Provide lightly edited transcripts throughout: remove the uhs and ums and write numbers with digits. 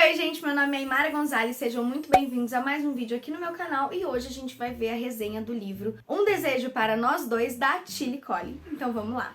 Oi gente, meu nome é Aymara Gonzalez, sejam muito bem-vindos a mais um vídeo aqui no meu canal e hoje a gente vai ver a resenha do livro Um Desejo para Nós Dois, da Tilly Colley. Então vamos lá!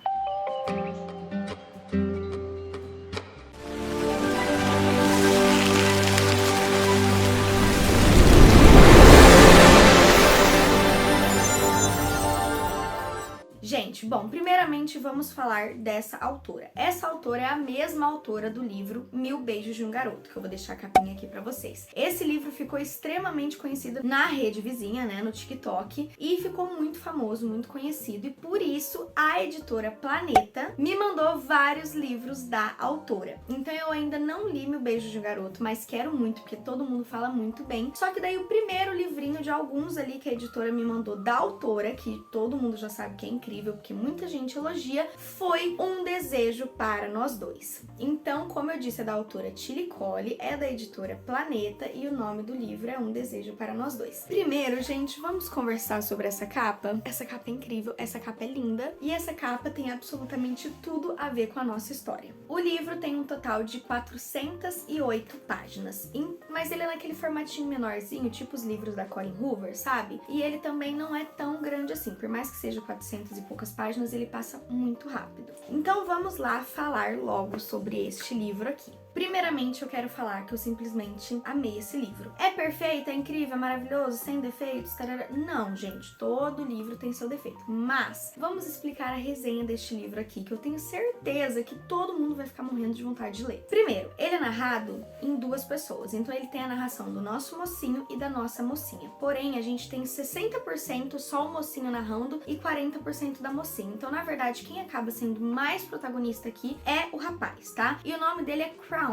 Gente, bom, primeiramente vamos falar dessa autora. Essa autora é a mesma autora do livro Mil Beijos de um Garoto, que eu vou deixar a capinha aqui pra vocês. Esse livro ficou extremamente conhecido na rede vizinha, né, no TikTok, e ficou muito famoso, muito conhecido, e por isso a editora Planeta me mandou vários livros da autora. Então eu ainda não li Mil Beijos de um Garoto, mas quero muito, porque todo mundo fala muito bem. Só que daí o primeiro livrinho de alguns ali que a editora me mandou da autora, que todo mundo já sabe que é incrível, porque muita gente elogia, foi Um Desejo para Nós Dois. Então, como eu disse, é da autora Tilly Colley, é da editora Planeta e o nome do livro é Um Desejo para Nós Dois. Primeiro, gente, vamos conversar sobre essa capa. Essa capa é incrível, essa capa é linda e essa capa tem absolutamente tudo a ver com a nossa história. O livro tem um total de 408 páginas, mas ele é naquele formatinho menorzinho, tipo os livros da Colleen Hoover, sabe? E ele também não é tão grande assim, por mais que seja 400 e poucas páginas, ele passa muito rápido. Então vamos lá falar logo sobre este livro aqui. Primeiramente, eu quero falar que eu simplesmente amei esse livro. É perfeito, é incrível, é maravilhoso, sem defeitos, tarará. Não, gente, todo livro tem seu defeito. Mas vamos explicar a resenha deste livro aqui, que eu tenho certeza que todo mundo vai ficar morrendo de vontade de ler. Primeiro, ele é narrado em duas pessoas, então ele tem a narração do nosso mocinho e da nossa mocinha. Porém, a gente tem 60% só o mocinho narrando e 40% da mocinha. Então, na verdade, quem acaba sendo mais protagonista aqui é o rapaz, tá? E o nome dele é Crown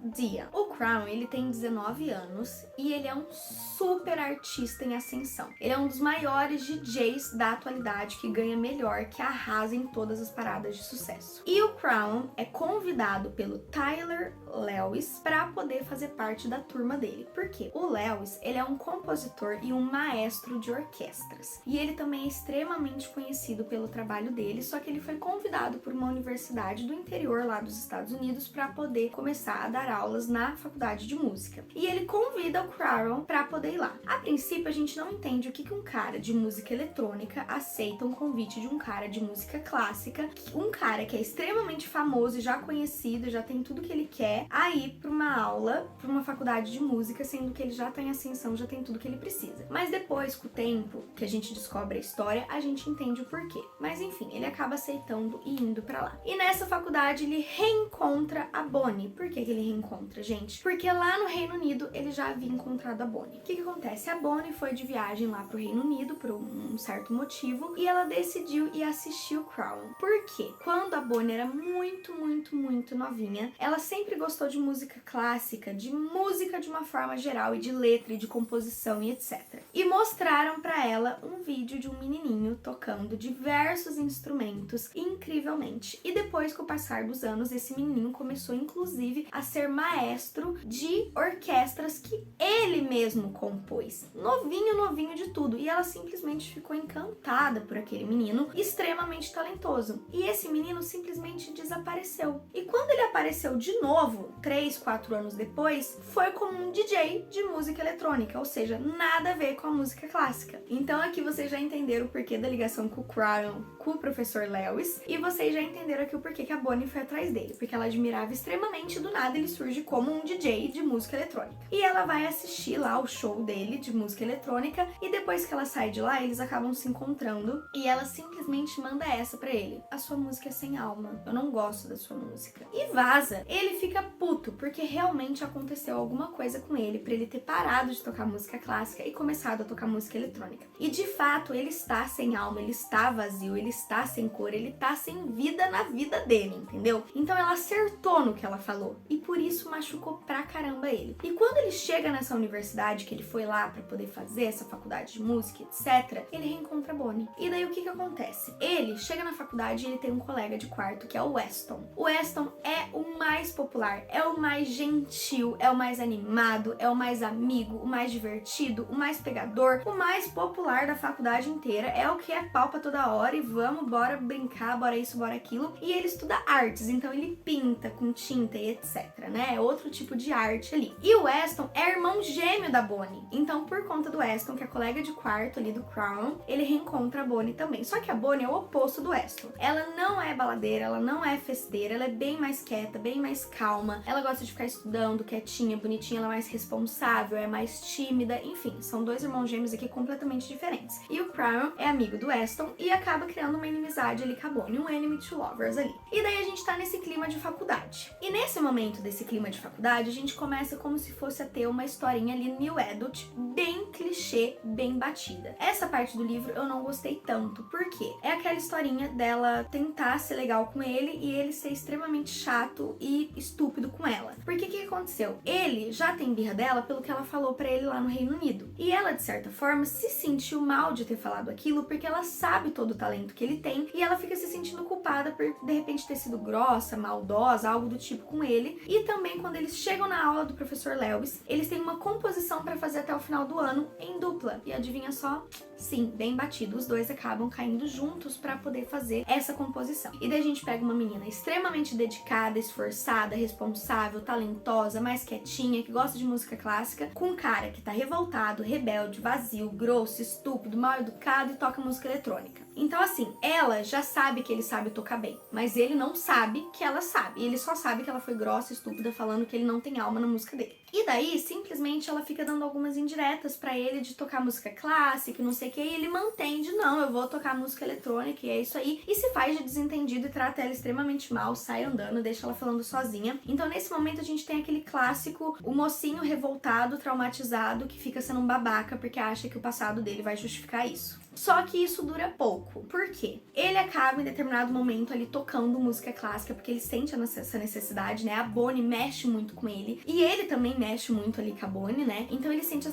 Dia. O Crown, ele tem 19 anos e ele é um super artista em ascensão. Ele é um dos maiores DJs da atualidade, que ganha melhor, que arrasa em todas as paradas de sucesso. E o Crown é convidado pelo Tyler Lewis para poder fazer parte da turma dele. Por quê? O Lewis, ele é um compositor e um maestro de orquestras. E ele também é extremamente conhecido pelo trabalho dele, só que ele foi convidado por uma universidade do interior lá dos Estados Unidos para poder começar a dar aulas na faculdade de música. E ele convida o Crown para poder ir lá. A princípio, a gente não entende o que um cara de música eletrônica aceita um convite de um cara de música clássica, um cara que é extremamente famoso e já conhecido, já tem tudo que ele quer, a ir para uma aula, para uma faculdade de música, sendo que ele já tá em ascensão, já tem tudo que ele precisa. Mas depois, com o tempo que a gente descobre a história, a gente entende o porquê. Mas enfim, ele acaba aceitando e indo para lá. E nessa faculdade, ele reencontra a Bonnie. Por que ele reencontra, gente? Porque lá no Reino Unido ele já havia encontrado a Bonnie. O que acontece? A Bonnie foi de viagem lá pro Reino Unido por um certo motivo e ela decidiu ir assistir o Crown. Por quê? Quando a Bonnie era muito novinha, ela sempre gostou de música clássica, de música de uma forma geral e de letra e de composição e etc. E mostraram pra ela um vídeo de um menininho tocando diversos instrumentos incrivelmente. E depois, com o passar dos anos, esse menininho começou inclusive a ser maestro de orquestras que ele mesmo compôs. Novinho de tudo. E ela simplesmente ficou encantada por aquele menino extremamente talentoso. E esse menino simplesmente desapareceu. E quando ele apareceu de novo, 3, 4 anos depois, foi como um DJ de música eletrônica, ou seja, nada a ver com a música clássica. Então aqui vocês já entenderam o porquê da ligação com o Crown, com o professor Lewis, e vocês já entenderam aqui o porquê que a Bonnie foi atrás dele, porque ela admirava extremamente, do nada ele surge como um DJ de música eletrônica. E ela vai assistir lá o show dele de música eletrônica e depois que ela sai de lá, eles acabam se encontrando e ela simplesmente manda essa pra ele: a sua música é sem alma, eu não gosto da sua música. E vaza. Ele fica puto porque realmente aconteceu alguma coisa com ele pra ele ter parado de tocar música clássica e começado a tocar música eletrônica. E de fato, ele está sem alma, ele está vazio, ele está sem cor, ele tá sem vida na vida dele, entendeu? Então ela acertou no que ela falou e por isso machucou pra caramba ele. E quando ele chega nessa universidade que ele foi lá pra poder fazer essa faculdade de música, etc., ele reencontra a Bonnie. E daí o que acontece? Ele chega na faculdade e ele tem um colega de quarto que é o Weston. O Weston é o mais popular, popular, é o mais gentil, é o mais animado, é o mais amigo, o mais divertido, o mais pegador, o mais popular da faculdade inteira, é o que é pau pra toda hora e vamos, bora brincar, bora isso, bora aquilo. E ele estuda artes, então ele pinta com tinta e etc, né? É outro tipo de arte ali. E o Weston é irmão gêmeo da Bonnie, então por conta do Weston, que é colega de quarto ali do Crown, ele reencontra a Bonnie também. Só que a Bonnie é o oposto do Weston. Ela não é baladeira, ela não é festeira, ela é bem mais quieta, bem mais calma. Ela gosta de ficar estudando, quietinha, bonitinha, ela é mais responsável, é mais tímida, enfim, são dois irmãos gêmeos aqui completamente diferentes. E o Crown é amigo do Weston e acaba criando uma inimizade ali com a Bonnie, um enemy to lovers ali. E daí a gente tá nesse clima de faculdade. E nesse momento desse clima de faculdade, a gente começa como se fosse a ter uma historinha ali new adult, bem clichê, bem batida. Essa parte do livro eu não gostei tanto, porque é aquela historinha dela tentar ser legal com ele e ele ser extremamente chato e estúpido com ela. Porque o que aconteceu? Ele já tem birra dela pelo que ela falou pra ele lá no Reino Unido. E ela, de certa forma, se sentiu mal de ter falado aquilo porque ela sabe todo o talento que ele tem e ela fica se sentindo culpada por, de repente, ter sido grossa, maldosa, algo do tipo com ele. E também quando eles chegam na aula do professor Lewis, eles têm uma composição pra fazer até o final do ano em dupla. E adivinha só? Sim, bem batido. Os dois acabam caindo juntos pra poder fazer essa composição. E daí a gente pega uma menina extremamente dedicada, esforçada, responsável, talentosa, mais quietinha, que gosta de música clássica, com um cara que tá revoltado, rebelde, vazio, grosso, estúpido, mal educado e toca música eletrônica. Então assim, ela já sabe que ele sabe tocar bem, mas ele não sabe que ela sabe. Ele só sabe que ela foi grossa e estúpida falando que ele não tem alma na música dele. E daí, simplesmente, ela fica dando algumas indiretas pra ele de tocar música clássica, não sei o que, e ele mantém de não, eu vou tocar música eletrônica e é isso aí. E se faz de desentendido e trata ela extremamente mal, sai andando, deixa ela falando sozinha. Então nesse momento a gente tem aquele clássico, o mocinho revoltado, traumatizado, que fica sendo um babaca porque acha que o passado dele vai justificar isso. Só que isso dura pouco. Por quê? Ele acaba em determinado momento ali tocando música clássica, porque ele sente essa necessidade, né? A Bonnie mexe muito com ele. E ele também mexe muito ali com a Bonnie, né? Então ele sente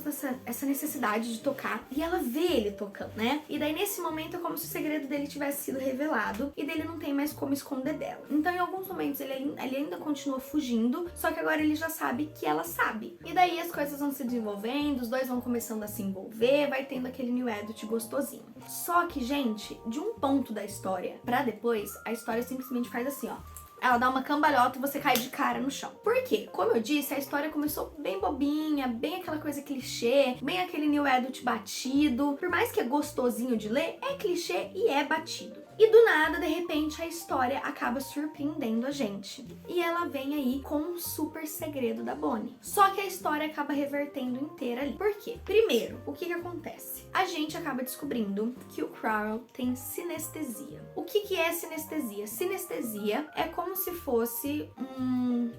essa necessidade de tocar. E ela vê ele tocando, né? E daí nesse momento é como se o segredo dele tivesse sido revelado. E dele não tem mais como esconder dela. Então em alguns momentos ele ainda continua fugindo. Só que agora ele já sabe que ela sabe. E daí as coisas vão se desenvolvendo. Os dois vão começando a se envolver. Vai tendo aquele new adult gostosinho. Só que, gente, de um ponto da história pra depois, a história simplesmente faz assim, ó. Ela dá uma cambalhota e você cai de cara no chão. Por quê? Como eu disse, a história começou bem bobinha, bem aquela coisa clichê, bem aquele new adult batido. Por mais que é gostosinho de ler, é clichê e é batido. E do nada, de repente, a história acaba surpreendendo a gente. E ela vem aí com um super segredo da Bonnie. Só que a história acaba revertendo inteira ali. Por quê? Primeiro, o que acontece? A gente acaba descobrindo que o Crow tem sinestesia. O que é sinestesia? Sinestesia é como se fosse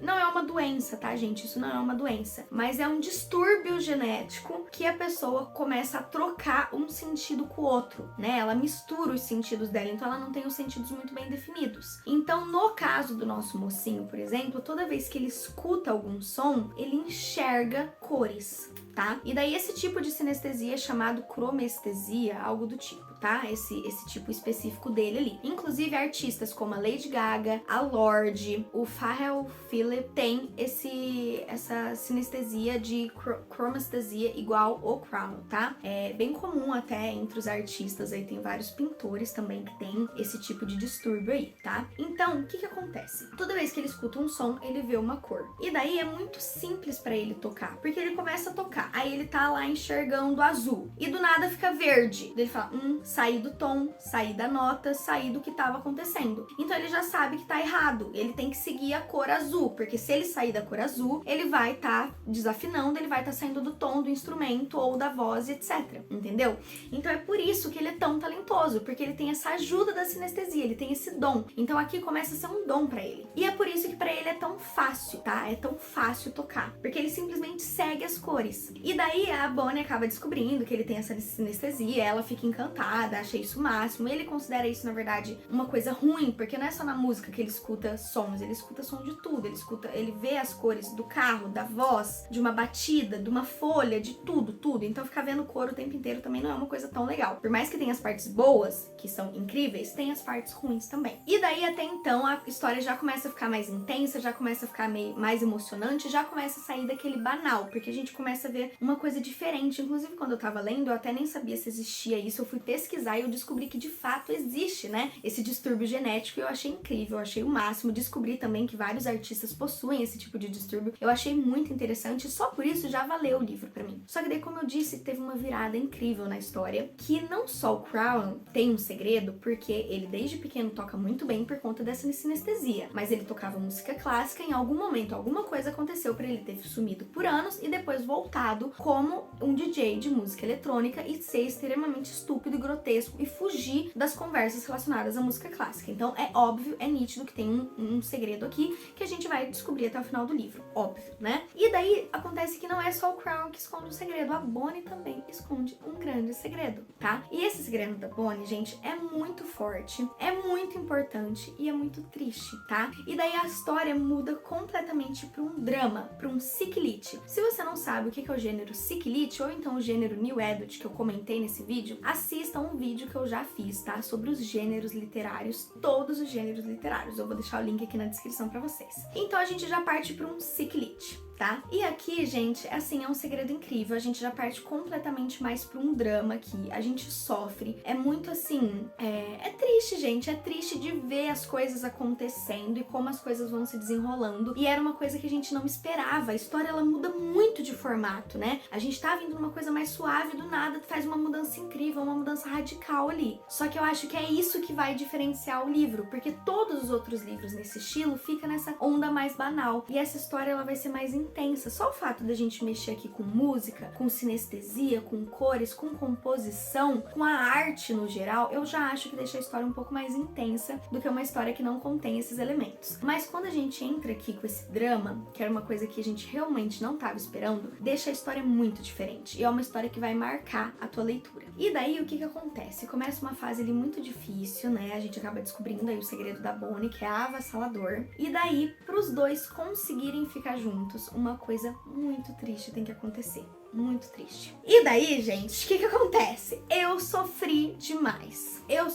não é uma doença, tá, gente? Isso não é uma doença. Mas é um distúrbio genético que a pessoa começa a trocar um sentido com o outro, né? Ela mistura os sentidos dela, então ela não tem os sentidos muito bem definidos. Então, no caso do nosso mocinho, por exemplo, toda vez que ele escuta algum som, ele enxerga cores, tá? E daí esse tipo de sinestesia é chamado cromestesia, algo do tipo, tá? Esse tipo específico dele ali. Inclusive, artistas como a Lady Gaga, a Lorde, o Pharrell Philip tem essa sinestesia de cromestesia igual o Crown, tá? É bem comum até entre os artistas, aí tem vários pintores também que tem esse tipo de distúrbio aí, tá? Então, o que acontece? Toda vez que ele escuta um som, ele vê uma cor. E daí é muito simples pra ele tocar, porque ele começa a tocar, aí ele tá lá enxergando azul, e do nada fica verde. Ele fala, saí do tom, saí da nota, saí do que tava acontecendo. Então ele já sabe que tá errado, ele tem que seguir a cor azul, porque se ele sair da cor azul, ele vai tá desafinando, ele vai tá saindo do tom do instrumento ou da voz, etc. Entendeu? Então é por isso que ele é tão talentoso, porque ele tem essa ajuda da sinestesia, ele tem esse dom. Então aqui começa a ser um dom pra ele. E é por isso que pra ele é tão fácil, tá? É tão fácil tocar, porque ele simplesmente segue as cores. criança. E daí a Bonnie acaba descobrindo que ele tem essa sinestesia, ela fica encantada, acha isso o máximo. Ele considera isso, na verdade, uma coisa ruim, porque não é só na música que ele escuta sons, ele escuta som de tudo, ele vê as cores do carro, da voz, de uma batida, de uma folha, de tudo. Então ficar vendo cor o tempo inteiro também não é uma coisa tão legal. Por mais que tenha as partes boas, que são incríveis, tem as partes ruins também. E daí até então a história já começa a ficar mais intensa, já começa a ficar mais emocionante, já começa a sair daquele banal, porque a gente começa a ver uma coisa diferente. Inclusive quando eu tava lendo, eu até nem sabia se existia isso, eu fui pesquisar e eu descobri que de fato existe, né, esse distúrbio genético, e eu achei incrível, eu achei o máximo. Descobri também que vários artistas possuem esse tipo de distúrbio, eu achei muito interessante, e só por isso já valeu o livro pra mim. Só que daí, como eu disse, teve uma virada incrível na história, que não só o Crown tem um segredo, porque ele desde pequeno toca muito bem por conta dessa sinestesia, mas ele tocava música clássica, em algum momento alguma coisa aconteceu pra ele ter sumido por anos e depois voltado como um DJ de música eletrônica e ser extremamente estúpido e grotesco e fugir das conversas relacionadas à música clássica. Então é óbvio, é nítido que tem um segredo aqui que a gente vai descobrir até o final do livro, óbvio, né? E daí acontece que não é só o Crown que esconde um segredo, a Bonnie também esconde um grande segredo, tá? E esse segredo da Bonnie, gente, é muito forte, é muito importante e é muito triste, tá? E daí a história muda completamente para um drama, para um sick lit. Se você não sabe o que é o gênero sick lit, ou então o gênero New Adult que eu comentei nesse vídeo, assista um vídeo que eu já fiz, tá? Sobre os gêneros literários, todos os gêneros literários. Eu vou deixar o link aqui na descrição para vocês. Então a gente já parte para um sick lit, tá? E aqui, gente, assim, é um segredo incrível, a gente já parte completamente mais pra um drama aqui, a gente sofre, é muito assim, é triste, gente, é triste de ver as coisas acontecendo e como as coisas vão se desenrolando, e era uma coisa que a gente não esperava, a história ela muda muito de formato, né? A gente tá vindo numa coisa mais suave, do nada faz uma mudança incrível, uma mudança radical ali. Só que eu acho que é isso que vai diferenciar o livro, porque todos os outros livros nesse estilo fica nessa onda mais banal, e essa história ela vai ser mais intensa. Só o fato da gente mexer aqui com música, com sinestesia, com cores, com composição, com a arte no geral, eu já acho que deixa a história um pouco mais intensa do que uma história que não contém esses elementos. Mas quando a gente entra aqui com esse drama, que era uma coisa que a gente realmente não estava esperando, deixa a história muito diferente. E é uma história que vai marcar a tua leitura. E daí o que acontece? Começa uma fase ali muito difícil, né? A gente acaba descobrindo aí o segredo da Bonnie, que é avassalador. E daí, pros dois conseguirem ficar juntos, uma coisa muito triste tem que acontecer. Muito triste. E daí, gente, o que acontece? Eu sofri demais. Eu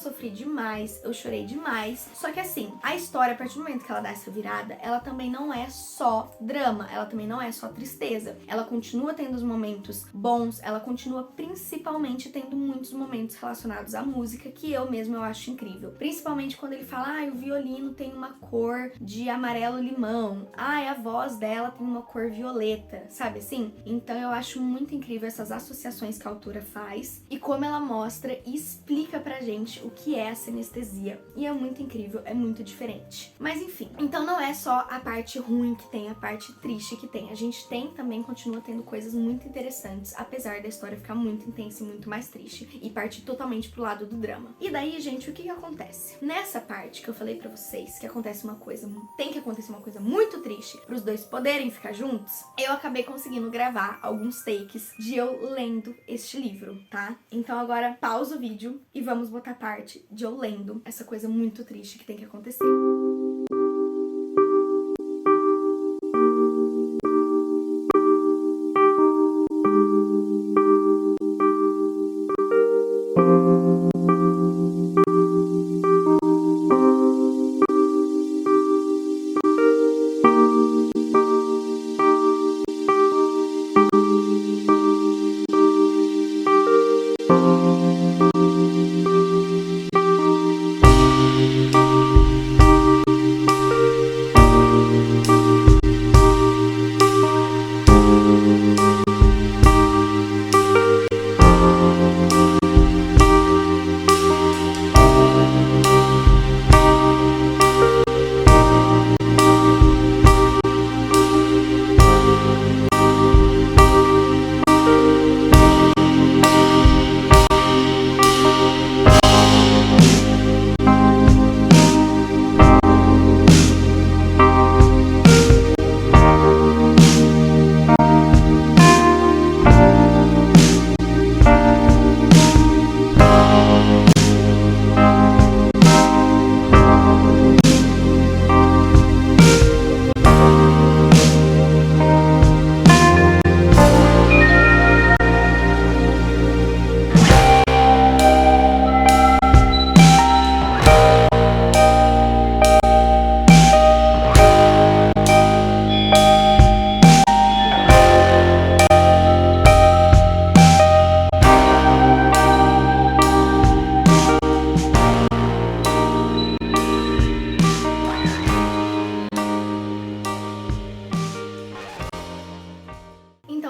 chorei demais. Só que assim, a história, a partir do momento que ela dá essa virada, ela também não é só drama, ela também não é só tristeza. Ela continua tendo os momentos bons, ela continua principalmente tendo muitos momentos relacionados à música, que eu acho incrível. Principalmente quando ele fala, o violino tem uma cor de amarelo-limão. A voz dela tem uma cor violeta, sabe assim? Então eu acho muito incrível essas associações que a autora faz e como ela mostra e explica pra gente o que é a sinestesia. E é muito incrível, é muito diferente. Mas enfim, então não é só a parte ruim que tem, a parte triste que tem. A gente também continua tendo coisas muito interessantes, apesar da história ficar muito intensa e muito mais triste e partir totalmente pro lado do drama. E daí, gente, o que acontece? Nessa parte que eu falei pra vocês, que acontece uma coisa, tem que acontecer uma coisa muito triste pros dois poderem ficar juntos, eu acabei conseguindo gravar alguns takes de eu lendo este livro, tá? Então agora pausa o vídeo e vamos botar parte de eu lendo essa coisa muito triste que tem que acontecer.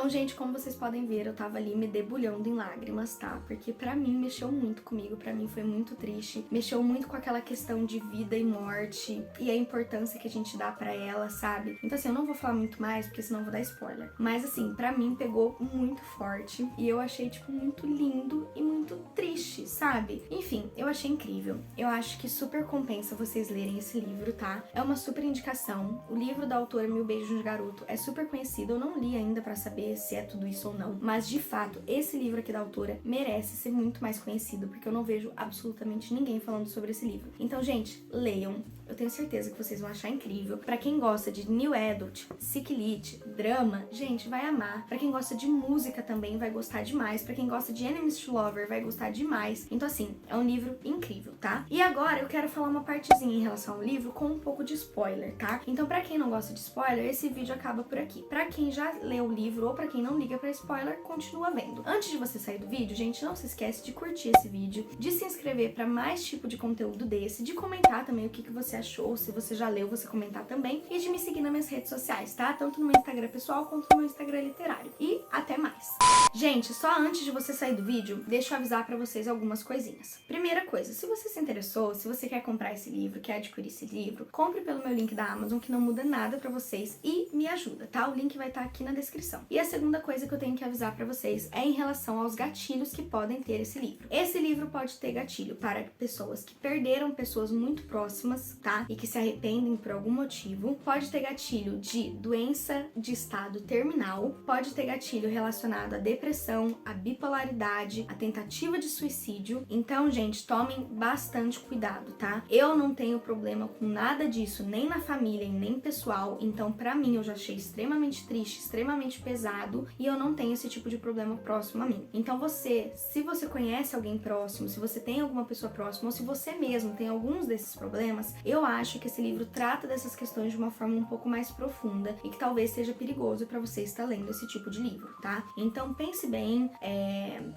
Então, gente, como vocês podem ver, eu tava ali me debulhando em lágrimas, tá? Porque pra mim mexeu muito comigo, pra mim foi muito triste, mexeu muito com aquela questão de vida e morte e a importância que a gente dá pra ela, sabe? Então assim, eu não vou falar muito mais, porque senão eu vou dar spoiler. Mas assim, pra mim pegou muito forte e eu achei, tipo, muito lindo e muito triste, sabe? Enfim, eu achei incrível. Eu acho que super compensa vocês lerem esse livro, tá? É uma super indicação. O livro da autora Mil Beijos de Garoto é super conhecido, eu não li ainda pra saber se é tudo isso ou não, mas de fato, esse livro aqui da autora merece ser muito mais conhecido, porque eu não vejo absolutamente ninguém falando sobre esse livro. Então, gente, leiam. Eu tenho certeza que vocês vão achar incrível. Pra quem gosta de New Adult, Sick Lit, drama, gente, vai amar. Pra quem gosta de música também, vai gostar demais. Pra quem gosta de Enemies to Lover, vai gostar demais. Então, assim, é um livro incrível, tá? E agora eu quero falar uma partezinha em relação ao livro com um pouco de spoiler, tá? Então, pra quem não gosta de spoiler, esse vídeo acaba por aqui. Pra quem já leu o livro ou pra quem não liga pra spoiler, continua vendo. Antes de você sair do vídeo, gente, não se esquece de curtir esse vídeo, de se inscrever pra mais tipo de conteúdo desse, de comentar também o que você achou, se você já leu, você comentar também, e de me seguir nas minhas redes sociais, tá? Tanto no meu Instagram pessoal quanto no meu Instagram literário. E até mais! Gente, só antes de você sair do vídeo, deixa eu avisar pra vocês algumas coisinhas. Primeira coisa, se você se interessou, se você quer comprar esse livro, quer adquirir esse livro, compre pelo meu link da Amazon, que não muda nada pra vocês e me ajuda, tá? O link vai estar aqui na descrição. E a segunda coisa que eu tenho que avisar pra vocês é em relação aos gatilhos que podem ter esse livro. Esse livro pode ter gatilho para pessoas que perderam pessoas muito próximas, tá? E que se arrependem por algum motivo. Pode ter gatilho de doença de estado terminal. Pode ter gatilho relacionado à depressão, à bipolaridade, à tentativa de suicídio. Então, gente, tomem bastante cuidado, tá? Eu não tenho problema com nada disso, nem na família e nem pessoal. Então, pra mim, eu já achei extremamente triste, extremamente pesado, e eu não tenho esse tipo de problema próximo a mim. Então você, se você conhece alguém próximo, se você tem alguma pessoa próxima, ou se você mesmo tem alguns desses problemas, eu acho que esse livro trata dessas questões de uma forma um pouco mais profunda e que talvez seja perigoso pra você estar lendo esse tipo de livro, tá? Então pense bem,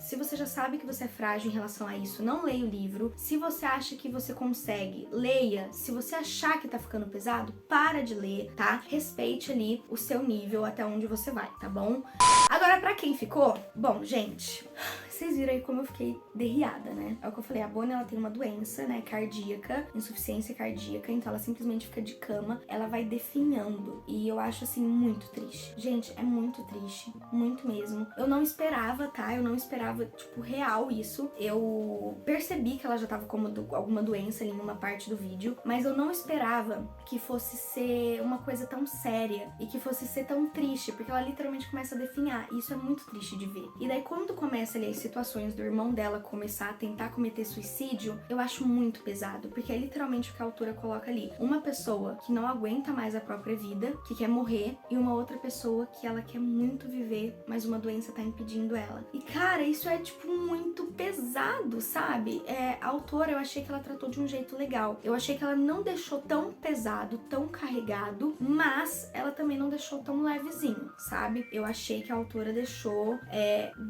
se você já sabe que você é frágil em relação a isso, não leia o livro. Se você acha que você consegue, leia. Se você achar que tá ficando pesado, para de ler, tá? Respeite ali o seu nível até onde você vai, tá bom? Agora, pra quem ficou, bom, gente, vocês viram aí como eu fiquei derriada, né? É o que eu falei, a Bonnie, ela tem uma doença, né, cardíaca, insuficiência cardíaca, então ela simplesmente fica de cama, ela vai definhando, e eu acho, assim, muito triste. Gente, é muito triste, muito mesmo. Eu não esperava, tá? Eu não esperava, tipo, real isso. Eu percebi que ela já tava com alguma doença ali numa parte do vídeo, mas eu não esperava que fosse ser uma coisa tão séria e que fosse ser tão triste, porque ela literalmente começa a definhar, e isso é muito triste de ver. E daí quando começa ali as situações do irmão dela começar a tentar cometer suicídio, eu acho muito pesado, porque é literalmente o que a autora coloca ali. Uma pessoa que não aguenta mais a própria vida, que quer morrer, e uma outra pessoa que ela quer muito viver, mas uma doença tá impedindo ela. E cara, isso é tipo muito pesado, sabe? A autora, eu achei que ela tratou de um jeito legal. Eu achei que ela não deixou tão pesado, tão carregado, mas ela também não deixou tão levezinho, sabe? Eu achei que a autora deixou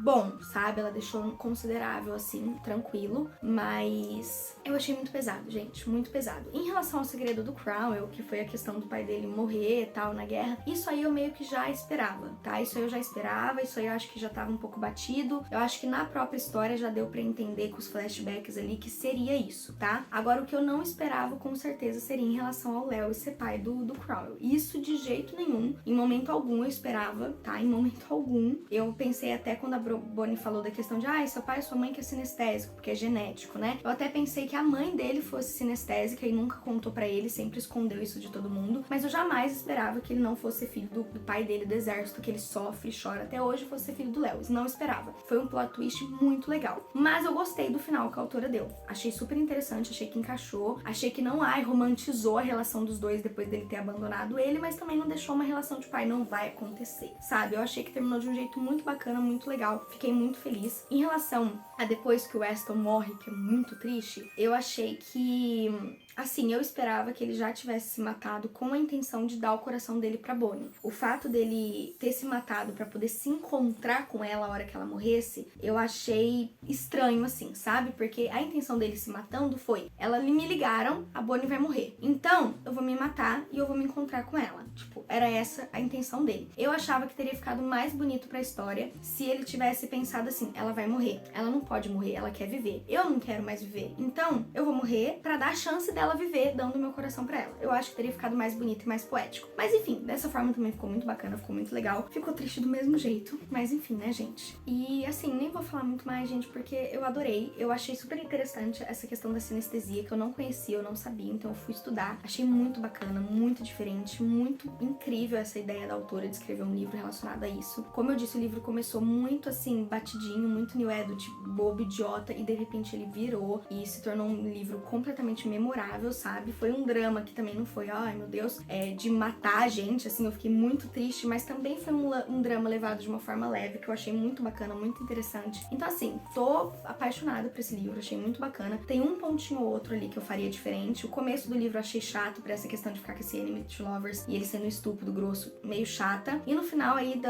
bom, sabe? Ela deixou considerável, assim, tranquilo, mas eu achei muito pesado, gente, muito pesado. Em relação ao segredo do Cromwell, que foi a questão do pai dele morrer e tal na guerra, isso aí eu meio que já esperava, tá? Isso aí eu já esperava, isso aí eu acho que já tava um pouco batido. Eu acho que na própria história já deu pra entender com os flashbacks ali que seria isso, tá? Agora, o que eu não esperava, com certeza, seria em relação ao Léo ser pai do Cromwell. Isso de jeito nenhum, em momento algum eu esperava, tá? Em momento algum. Eu pensei até quando a Bonnie falou da questão de seu pai e sua mãe que é sinestésico, porque é genético, né? Eu até pensei que a mãe dele fosse sinestésica e nunca contou pra ele, sempre escondeu isso de todo mundo, mas eu jamais esperava que ele não fosse filho do pai dele do exército, que ele sofre e chora até hoje, fosse ser filho do Léo. Não esperava. Foi um plot twist muito legal. Mas eu gostei do final que a autora deu. Achei super interessante, achei que encaixou, achei que não romantizou a relação dos dois depois dele ter abandonado ele, mas também não deixou uma relação de pai, não vai acontecer, sabe? Eu achei que terminou de um jeito muito bacana, muito legal. Fiquei muito feliz. Em relação a depois que o Weston morre, que é muito triste, eu achei que... Assim, eu esperava que ele já tivesse se matado com a intenção de dar o coração dele pra Bonnie. O fato dele ter se matado pra poder se encontrar com ela a hora que ela morresse, eu achei estranho, assim, sabe? Porque a intenção dele se matando foi: me ligaram, a Bonnie vai morrer. Então, eu vou me matar e eu vou me encontrar com ela. Tipo, era essa a intenção dele. Eu achava que teria ficado mais bonito pra história se ele tivesse pensado assim: ela vai morrer, ela não pode morrer, ela quer viver. Eu não quero mais viver. Então, eu vou morrer pra dar a chance dela viver, dando meu coração pra ela. Eu acho que teria ficado mais bonito e mais poético. Mas enfim, dessa forma também ficou muito bacana, ficou muito legal. Ficou triste do mesmo jeito, mas enfim, né, gente? E assim, nem vou falar muito mais, gente, porque eu adorei. Eu achei super interessante essa questão da sinestesia, que eu não conhecia, eu não sabia, então eu fui estudar. Achei muito bacana, muito diferente, muito incrível essa ideia da autora de escrever um livro relacionado a isso. Como eu disse, o livro começou muito assim, batidinho, muito New Adult, bobo, idiota, e de repente ele virou e se tornou um livro completamente memorável, sabe? Foi um drama que também não foi, ai meu Deus, de matar a gente, assim, eu fiquei muito triste, mas também foi um drama levado de uma forma leve, que eu achei muito bacana, muito interessante. Então assim, tô apaixonada por esse livro, achei muito bacana. Tem um pontinho ou outro ali que eu faria diferente. O começo do livro eu achei chato, por essa questão de ficar com esse enemy to lovers e ele sendo estúpido, grosso, meio chata. E no final aí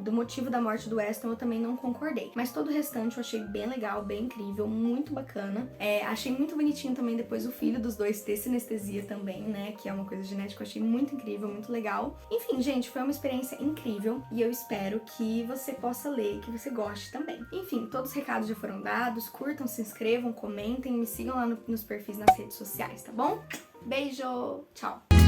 do motivo da morte do Weston eu também não concordei. Mas todo o restante eu achei bem legal, bem incrível, muito bacana. Achei muito bonitinho também depois o filho dos dois ter sinestesia também, né? Que é uma coisa genética, eu achei muito incrível, muito legal. Enfim, gente, foi uma experiência incrível e eu espero que você possa ler, que você goste também. Enfim, todos os recados já foram dados. Curtam, se inscrevam, comentem, me sigam lá nos perfis nas redes sociais, tá bom? Beijo! Tchau!